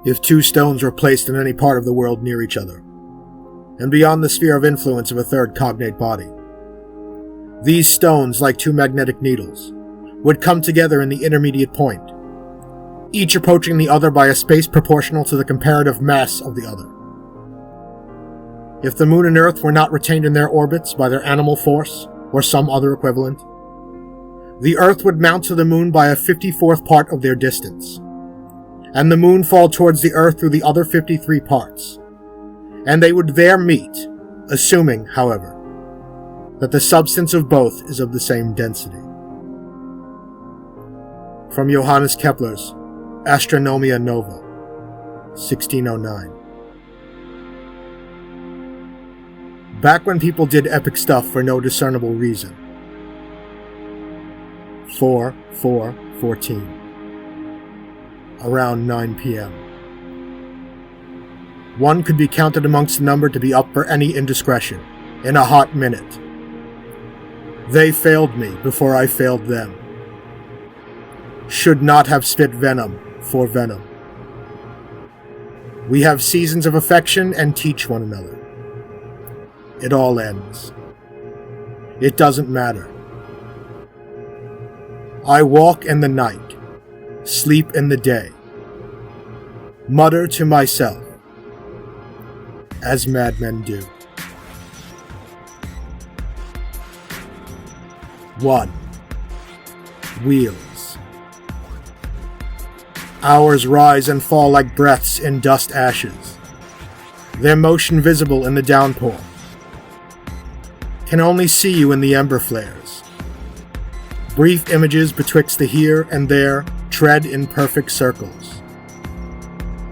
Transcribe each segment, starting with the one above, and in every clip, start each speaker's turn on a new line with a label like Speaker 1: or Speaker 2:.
Speaker 1: if two stones were placed in any part of the world near each other, and beyond the sphere of influence of a third cognate body. These stones, like two magnetic needles, would come together in the intermediate point, each approaching the other by a space proportional to the comparative mass of the other. If the Moon and Earth were not retained in their orbits by their animal force or some other equivalent, the Earth would mount to the Moon by a 54th part of their distance, and the Moon fall towards the Earth through the other 53 parts, and they would there meet, assuming, however, that the substance of both is of the same density. From Johannes Kepler's Astronomia Nova, 1609. Back when people did epic stuff for no discernible reason. 4/4/14. Around 9 p.m. One could be counted amongst the number to be up for any indiscretion, in a hot minute. They failed me before I failed them. Should not have spit venom for venom. We have seasons of affection and teach one another. It all ends. It doesn't matter. I walk in the night, sleep in the day, mutter to myself, as madmen do. 1. Wheels. Hours rise and fall like breaths in dust ashes, their motion visible in the downpour. Can only see you in the ember flares. Brief images betwixt the here and there tread in perfect circles,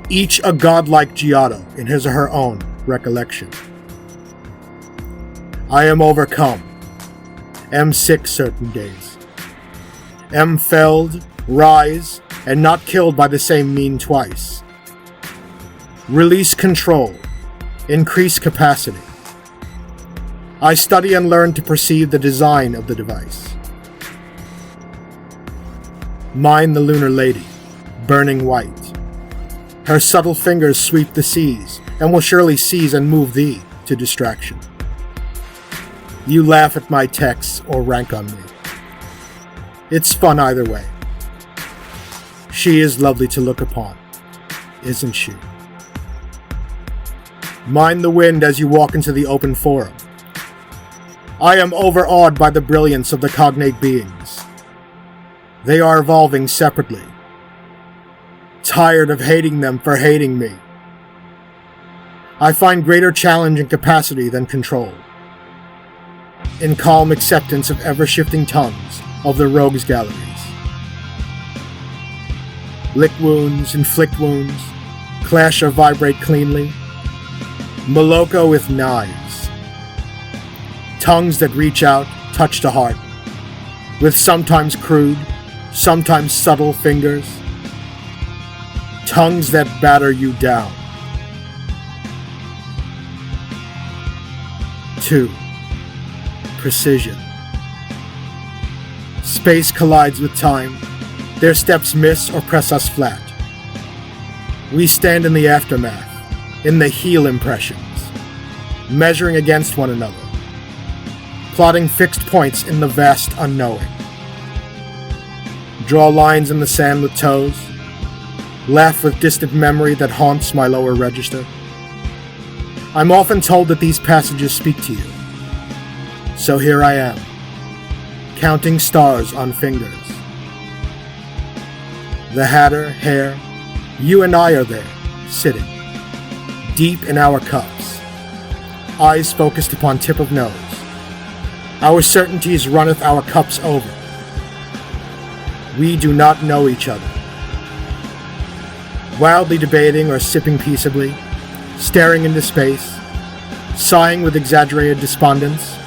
Speaker 1: each a godlike Giotto in his or her own recollection. I am overcome, am sick certain days, am felled, rise, and not killed by the same mean twice. Release control, increase capacity. I study and learn to perceive the design of the device. Mine the lunar lady, burning white. Her subtle fingers sweep the seas, and will surely seize and move thee to distraction. You laugh at my texts or rank on me. It's fun either way. She is lovely to look upon, isn't she? Mind the wind as you walk into the open forum. I am overawed by the brilliance of the cognate beings. They are evolving separately. Tired of hating them for hating me. I find greater challenge and capacity than control. In calm acceptance of ever-shifting tongues of the rogues' galleries. Lick wounds, inflict wounds, clash or vibrate cleanly. Moloko with knives. Tongues that reach out, touch the heart, with sometimes crude, sometimes subtle fingers. Tongues that batter you down. 2. Precision. Space collides with time. Their steps miss or press us flat. We stand in the aftermath, in the heel impressions, measuring against one another, plotting fixed points in the vast unknowing. Draw lines in the sand with toes, laugh with distant memory that haunts my lower register. I'm often told that these passages speak to you. So here I am, counting stars on fingers. The hatter, hair, you and I are there, sitting, deep in our cups, eyes focused upon tip of nose. Our certainties runneth our cups over. We do not know each other. Wildly debating or sipping peaceably, staring into space, sighing with exaggerated despondence,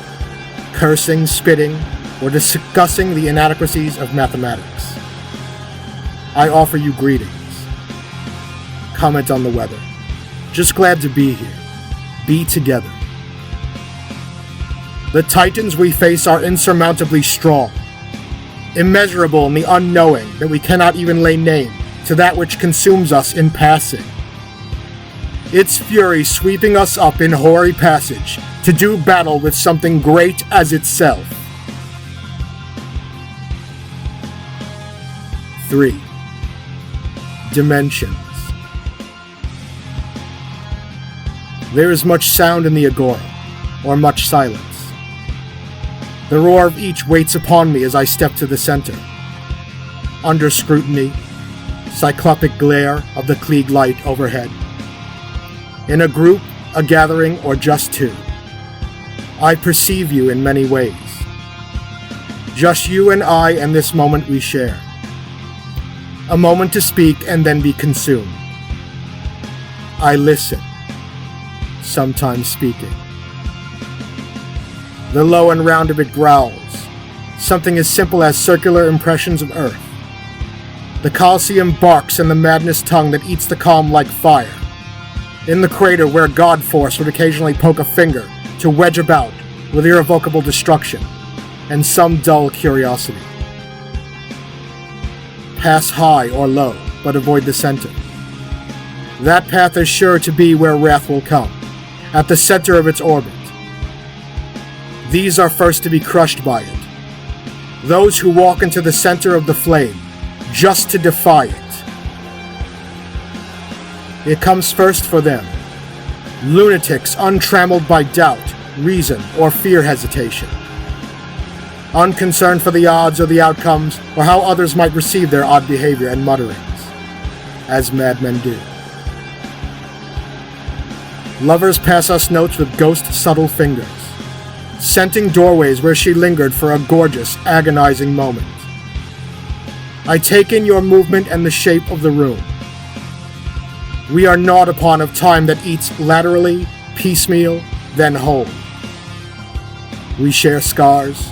Speaker 1: cursing, spitting, or discussing the inadequacies of mathematics. I offer you greetings. Comment on the weather. Just glad to be here. Be together. The titans we face are insurmountably strong, immeasurable in the unknowing that we cannot even lay name to that which consumes us in passing. its fury sweeping us up in hoary passage to do battle with something great as itself. 3. Dimensions. There is much sound in the agora, or much silence. The roar of each waits upon me as I step to the center. Under scrutiny, cyclopic glare of the Klieg light overhead. In a group, a gathering, or just two, I perceive you in many ways. Just you and I and this moment we share. A moment to speak and then be consumed. I listen, sometimes speaking. The low and round of it growls, something as simple as circular impressions of Earth. The Colosseum barks in the madness tongue that eats the calm like fire. In the crater where God Force would occasionally poke a finger to wedge about with irrevocable destruction and some dull curiosity. Pass high or low, but avoid the center. That path is sure to be where wrath will come, at the center of its orbit. These are first to be crushed by it. Those who walk into the center of the flame, just to defy it. It comes first for them. Lunatics untrammeled by doubt, reason, or fear hesitation. Unconcerned for the odds or the outcomes, or how others might receive their odd behavior and mutterings, as madmen do. Lovers pass us notes with ghost subtle fingers, scenting doorways where she lingered for a gorgeous, agonizing moment. I take in your movement and the shape of the room. We are gnawed upon of time that eats laterally, piecemeal, then whole. We share scars,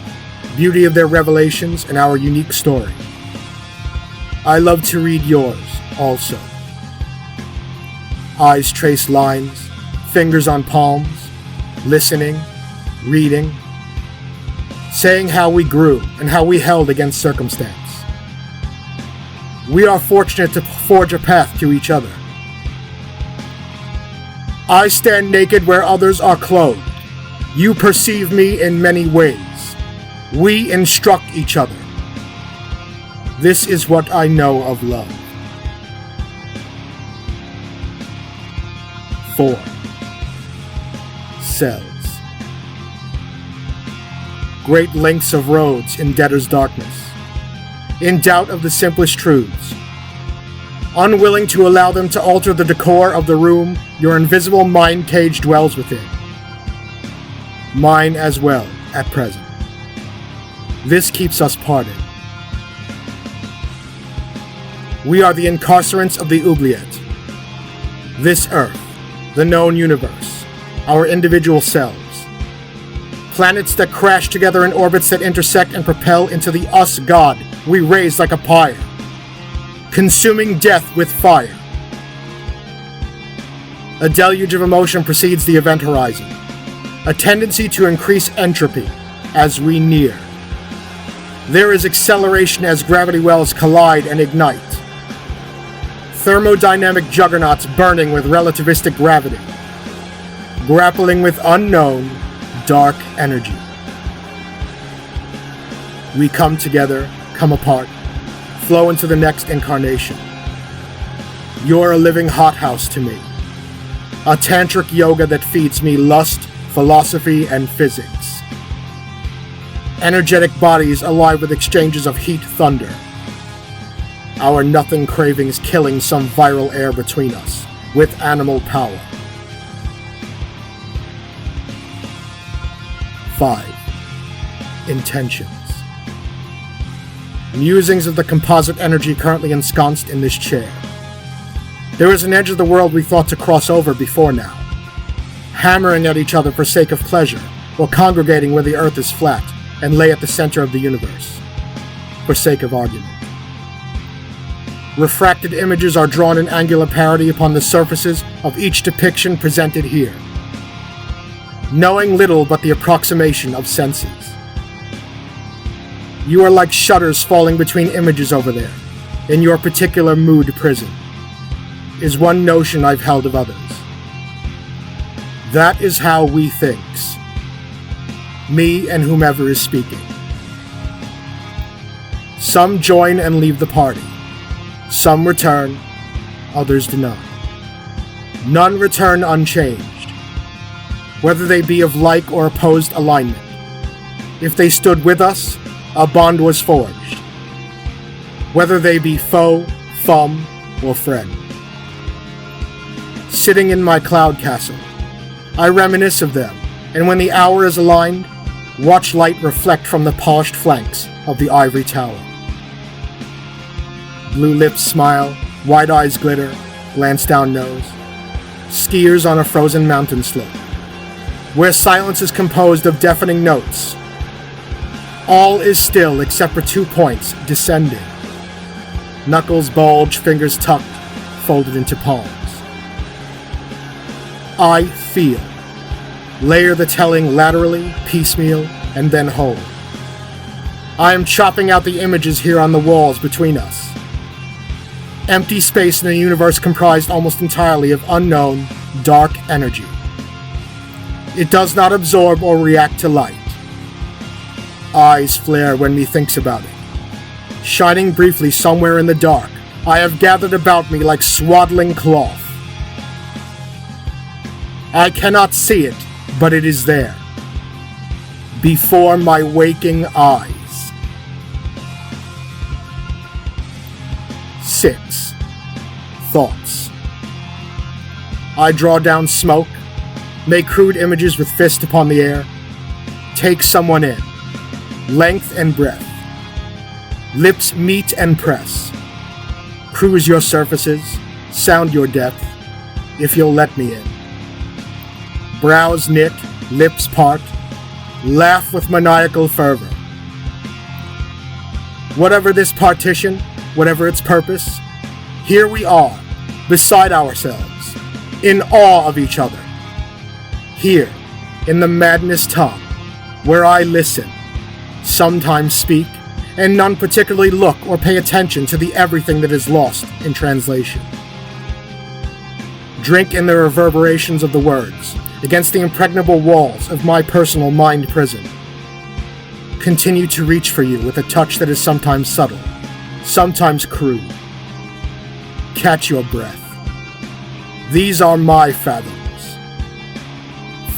Speaker 1: beauty of their revelations, and our unique story. I love to read yours, also. Eyes trace lines, fingers on palms, listening, reading, saying how we grew and how we held against circumstance. We are fortunate to forge a path to each other. I stand naked where others are clothed. You perceive me in many ways. We instruct each other. This is what I know of love. 4. Cells. Great lengths of roads in debtor's darkness, in doubt of the simplest truths. Unwilling to allow them to alter the decor of the room your invisible mind cage dwells within. Mine as well, at present. This keeps us parted. We are the incarcerants of the oubliette. This Earth, the known universe, our individual selves. Planets that crash together in orbits that intersect and propel into the us-God we raise like a pyre. Consuming death with fire. A deluge of emotion precedes the event horizon. A tendency to increase entropy as we near. There is acceleration as gravity wells collide and ignite. Thermodynamic juggernauts burning with relativistic gravity. Grappling with unknown, dark energy. We come together, come apart, flow into the next incarnation. You're a living hothouse to me. A tantric yoga that feeds me lust, philosophy, and physics. Energetic bodies alive with exchanges of heat thunder. Our nothing cravings killing some viral air between us with animal power. 5. Intentions. Musings of the composite energy currently ensconced in this chair. There is an edge of the world we thought to cross over before now, hammering at each other for sake of pleasure, or congregating where the earth is flat and lay at the center of the universe, for sake of argument. Refracted images are drawn in angular parity upon the surfaces of each depiction presented here, knowing little but the approximation of senses. You are like shutters falling between images over there, in your particular mood prison, is one notion I've held of others. That is how we thinks. Me and whomever is speaking. Some join and leave the party. Some return, others do not. None return unchanged, whether they be of like or opposed alignment. If they stood with us, a bond was forged, whether they be foe, thumb, or friend. Sitting in my cloud castle, I reminisce of them, and when the hour is aligned, watch light reflect from the polished flanks of the ivory tower. Blue lips smile, wide eyes glitter, Lansdowne nose. Skiers on a frozen mountain slope, where silence is composed of deafening notes. All is still except for 2 points descending. Knuckles bulge, fingers tucked, folded into palms. I feel. Layer the telling laterally, piecemeal, and then whole. I am chopping out the images here on the walls between us. Empty space in a universe comprised almost entirely of unknown, dark energy. It does not absorb or react to light. Eyes flare when methinks about it. Shining briefly somewhere in the dark, I have gathered about me like swaddling cloth. I cannot see it, but it is there. Before my waking eyes. 6. Thoughts. I draw down smoke, make crude images with fist upon the air, take someone in, length and breadth, lips meet and press, cruise your surfaces, sound your depth, if you'll let me in. Brows knit, lips part, laugh with maniacal fervor. Whatever this partition, whatever its purpose, here we are, beside ourselves, in awe of each other. Here, in the madness tongue, where I listen, sometimes speak, and none particularly look or pay attention to the everything that is lost in translation. Drink in the reverberations of the words, against the impregnable walls of my personal mind prison. Continue to reach for you with a touch that is sometimes subtle, sometimes crude. Catch your breath. These are my fathoms.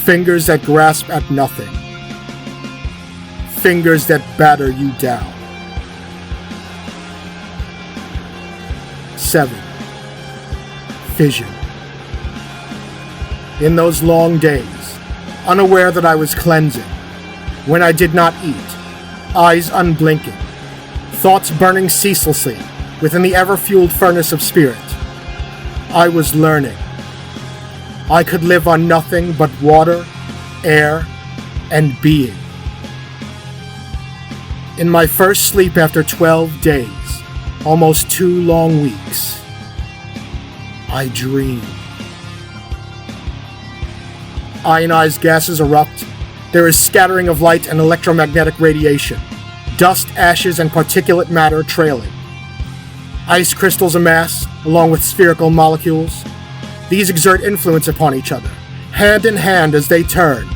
Speaker 1: Fingers that grasp at nothing. Fingers that batter you down. 7. Fission. In those long days, unaware that I was cleansing, when I did not eat, eyes unblinking, thoughts burning ceaselessly within the ever-fueled furnace of spirit, I was learning. I could live on nothing but water, air, and being. In my first sleep after 12 days, almost 2 long weeks, I dreamed. Ionized gases erupt. There is scattering of light and electromagnetic radiation, dust, ashes, and particulate matter trailing. Ice crystals amass, along with spherical molecules. These exert influence upon each other, hand in hand as they turn.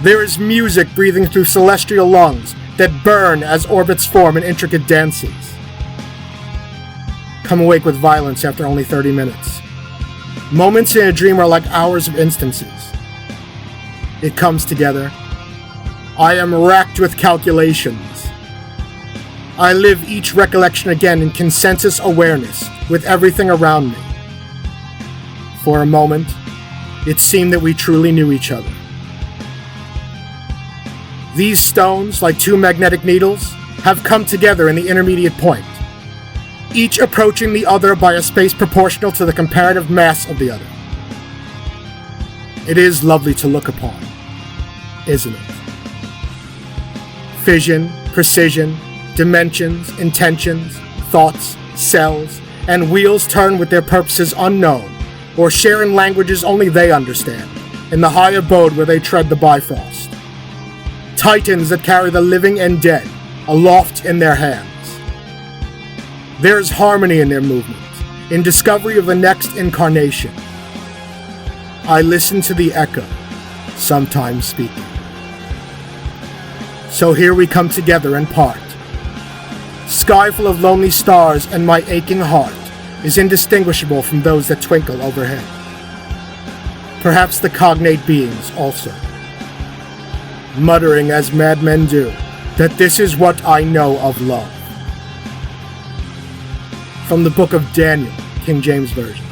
Speaker 1: There is music breathing through celestial lungs that burn as orbits form in intricate dances. Come awake with violence after only 30 minutes. Moments in a dream are like hours of instances. It comes together. I am racked with calculations. I live each recollection again in consensus awareness with everything around me. For a moment, it seemed that we truly knew each other. These stones, like 2 magnetic needles, have come together in the intermediate point, each approaching the other by a space proportional to the comparative mass of the other. It is lovely to look upon, isn't it? Fission, precision, dimensions, intentions, thoughts, cells, and wheels turn with their purposes unknown, or share in languages only they understand, in the high abode where they tread the bifrost. Titans that carry the living and dead aloft in their hands. There is harmony in their movement, in discovery of the next incarnation. I listen to the echo, sometimes speaking. So here we come together and part. Sky full of lonely stars, and my aching heart is indistinguishable from those that twinkle overhead. Perhaps the cognate beings also, muttering as madmen do, that this is what I know of love. From the book of Daniel, King James Version.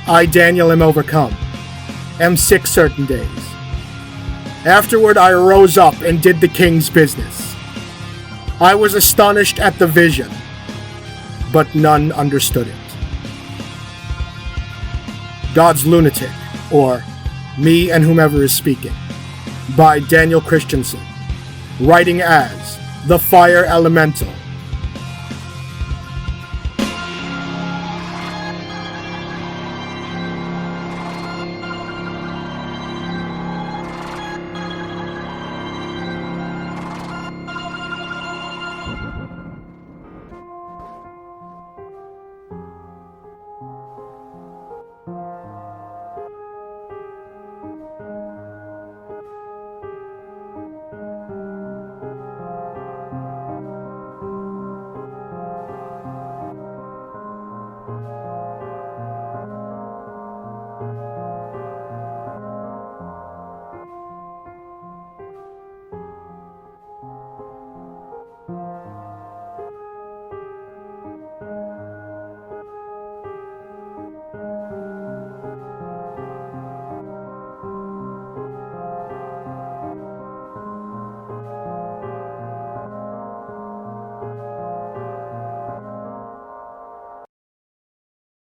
Speaker 1: I, Daniel, am overcome, am sick certain days. Afterward I arose up and did the king's business. I was astonished at the vision, but none understood it. God's Lunatic, or Me and Whomever is Speaking, by Daniel Christensen, writing as the Fire Elemental